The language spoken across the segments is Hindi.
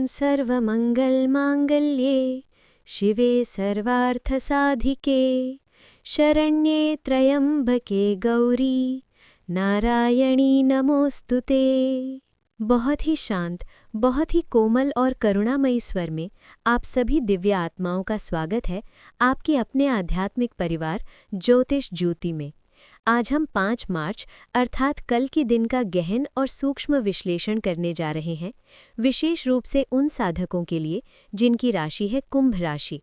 सर्वमङ्गलमाङ्गल्ये शिवे सर्वार्थसाधिके शरण्ये त्र्यंबके गौरी नारायणी नमोस्तुते। बहुत ही शांत, बहुत ही कोमल और करुणामयी स्वर में आप सभी दिव्य आत्माओं का स्वागत है आपके अपने आध्यात्मिक परिवार ज्योतिष ज्योति में। आज हम 5 मार्च अर्थात कल के दिन का गहन और सूक्ष्म विश्लेषण करने जा रहे हैं, विशेष रूप से उन साधकों के लिए जिनकी राशि है कुंभ राशि।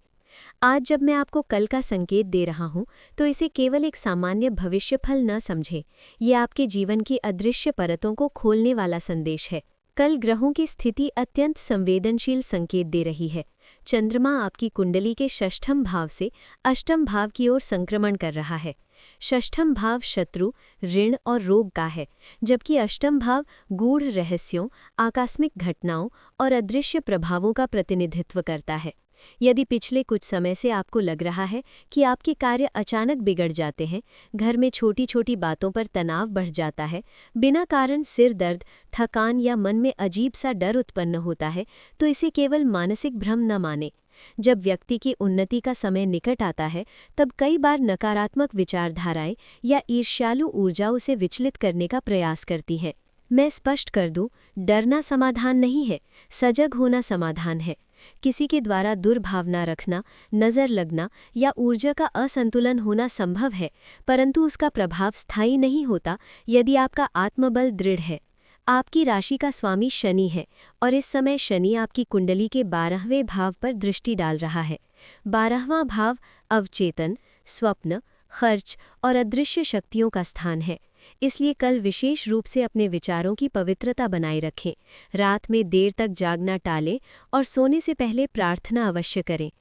आज जब मैं आपको कल का संकेत दे रहा हूं, तो इसे केवल एक सामान्य भविष्यफल न समझें। ये आपके जीवन की अदृश्य परतों को खोलने वाला संदेश है। कल ग्रहों की स्थिति अत्यंत संवेदनशील संकेत दे रही है। चंद्रमा आपकी कुंडली के षष्ठम भाव से अष्टम भाव की ओर संक्रमण कर रहा है। षष्ठम भाव शत्रु, ऋण और रोग का है, जबकि अष्टम भाव गूढ़ रहस्यों, आकस्मिक घटनाओं और अदृश्य प्रभावों का प्रतिनिधित्व करता है। यदि पिछले कुछ समय से आपको लग रहा है कि आपके कार्य अचानक बिगड़ जाते हैं, घर में छोटी छोटी बातों पर तनाव बढ़ जाता है, बिना कारण सिर दर्द, थकान या मन में अजीब सा डर उत्पन्न होता है, तो इसे केवल मानसिक भ्रम न माने। जब व्यक्ति की उन्नति का समय निकट आता है, तब कई बार नकारात्मक विचारधाराएं या ईर्ष्यालु ऊर्जा उसे विचलित करने का प्रयास करती है। मैं स्पष्ट कर दूं, डरना समाधान नहीं है, सजग होना समाधान है। किसी के द्वारा दुर्भावना रखना, नज़र लगना या ऊर्जा का असंतुलन होना संभव है, परंतु उसका प्रभाव स्थायी नहीं होता यदि आपका आत्मबल दृढ़ है। आपकी राशि का स्वामी शनि है और इस समय शनि आपकी कुंडली के 12वें भाव पर दृष्टि डाल रहा है। 12वां भाव अवचेतन, स्वप्न, खर्च और अदृश्य शक्तियों का स्थान है। इसलिए कल विशेष रूप से अपने विचारों की पवित्रता बनाए रखें। रात में देर तक जागना टालें और सोने से पहले प्रार्थना अवश्य करें।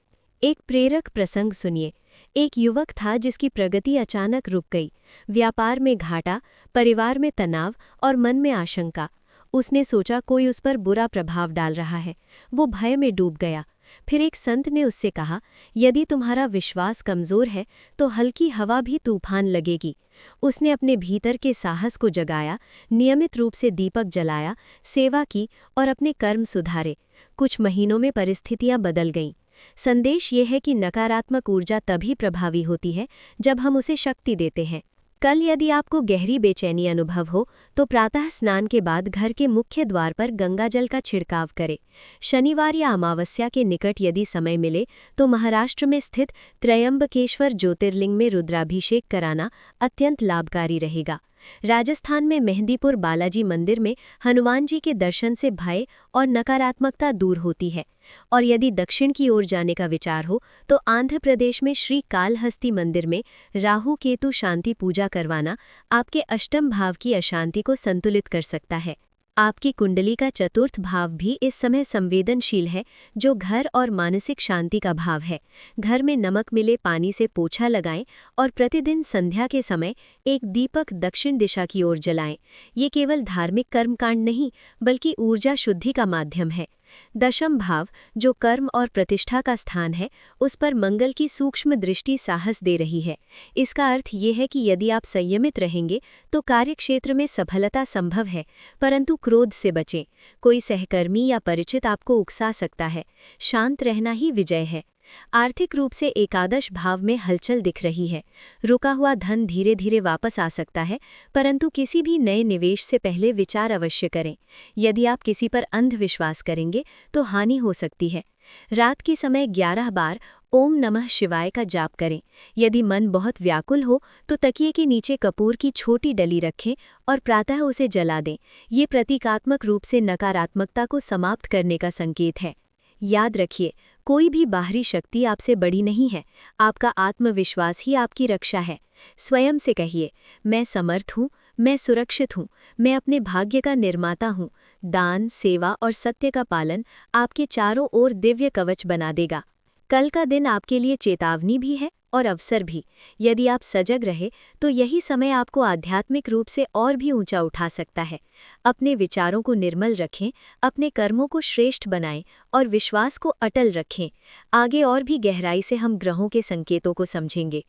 एक प्रेरक प्रसंग सुनिए। एक युवक था जिसकी प्रगति अचानक रुक गई। व्यापार में घाटा, परिवार में तनाव और मन में आशंका। उसने सोचा कोई उस पर बुरा प्रभाव डाल रहा है। वो भय में डूब गया। फिर एक संत ने उससे कहा, यदि तुम्हारा विश्वास कमज़ोर है तो हल्की हवा भी तूफान लगेगी। उसने अपने भीतर के साहस को जगाया, नियमित रूप से दीपक जलाया, सेवा की और अपने कर्म सुधारे। कुछ महीनों में परिस्थितियां बदल गईं। संदेश ये है कि नकारात्मक ऊर्जा तभी प्रभावी होती है जब हम उसे शक्ति देते हैं। कल यदि आपको गहरी बेचैनी अनुभव हो तो प्रातः स्नान के बाद घर के मुख्य द्वार पर गंगाजल का छिड़काव करें। शनिवार या अमावस्या के निकट यदि समय मिले तो महाराष्ट्र में स्थित त्रयंबकेश्वर ज्योतिर्लिंग में रुद्राभिषेक कराना अत्यंत लाभकारी रहेगा। राजस्थान में मेहंदीपुर बालाजी मंदिर में हनुमान जी के दर्शन से भय और नकारात्मकता दूर होती है। और यदि दक्षिण की ओर जाने का विचार हो तो आंध्र प्रदेश में श्री कालहस्ती मंदिर में राहु केतु शांति पूजा करवाना आपके अष्टम भाव की अशांति को संतुलित कर सकता है। आपकी कुंडली का चतुर्थ भाव भी इस समय संवेदनशील है, जो घर और मानसिक शांति का भाव है। घर में नमक मिले पानी से पोछा लगाएं और प्रतिदिन संध्या के समय एक दीपक दक्षिण दिशा की ओर जलाएं। ये केवल धार्मिक कर्मकांड नहीं, बल्कि ऊर्जा शुद्धि का माध्यम है। दशम भाव, जो कर्म और प्रतिष्ठा का स्थान है, उस पर मंगल की सूक्ष्म दृष्टि साहस दे रही है। इसका अर्थ ये है कि यदि आप संयमित रहेंगे तो कार्यक्षेत्र में सफलता संभव है, परंतु क्रोध से बचें। कोई सहकर्मी या परिचित आपको उकसा सकता है। शांत रहना ही विजय है। आर्थिक रूप से एकादश भाव में हलचल दिख रही है। रुका हुआ धन धीरे धीरे वापस आ सकता है, परंतु किसी भी नए निवेश से पहले विचार अवश्य करें। यदि आप किसी पर अंधविश्वास करेंगे तो हानि हो सकती है। रात के समय 11 बार ओम नमः शिवाय का जाप करें। यदि मन बहुत व्याकुल हो तो तकिए के नीचे कपूर की छोटी डली रखें और प्रातः उसे जला दें। ये प्रतीकात्मक रूप से नकारात्मकता को समाप्त करने का संकेत है। याद रखिए, कोई भी बाहरी शक्ति आपसे बड़ी नहीं है। आपका आत्मविश्वास ही आपकी रक्षा है। स्वयं से कहिए, मैं समर्थ हूँ, मैं सुरक्षित हूँ, मैं अपने भाग्य का निर्माता हूँ। दान, सेवा और सत्य का पालन आपके चारों ओर दिव्य कवच बना देगा। कल का दिन आपके लिए चेतावनी भी है और अवसर भी। यदि आप सजग रहे तो यही समय आपको आध्यात्मिक रूप से और भी ऊंचा उठा सकता है। अपने विचारों को निर्मल रखें, अपने कर्मों को श्रेष्ठ बनाएं और विश्वास को अटल रखें। आगे और भी गहराई से हम ग्रहों के संकेतों को समझेंगे।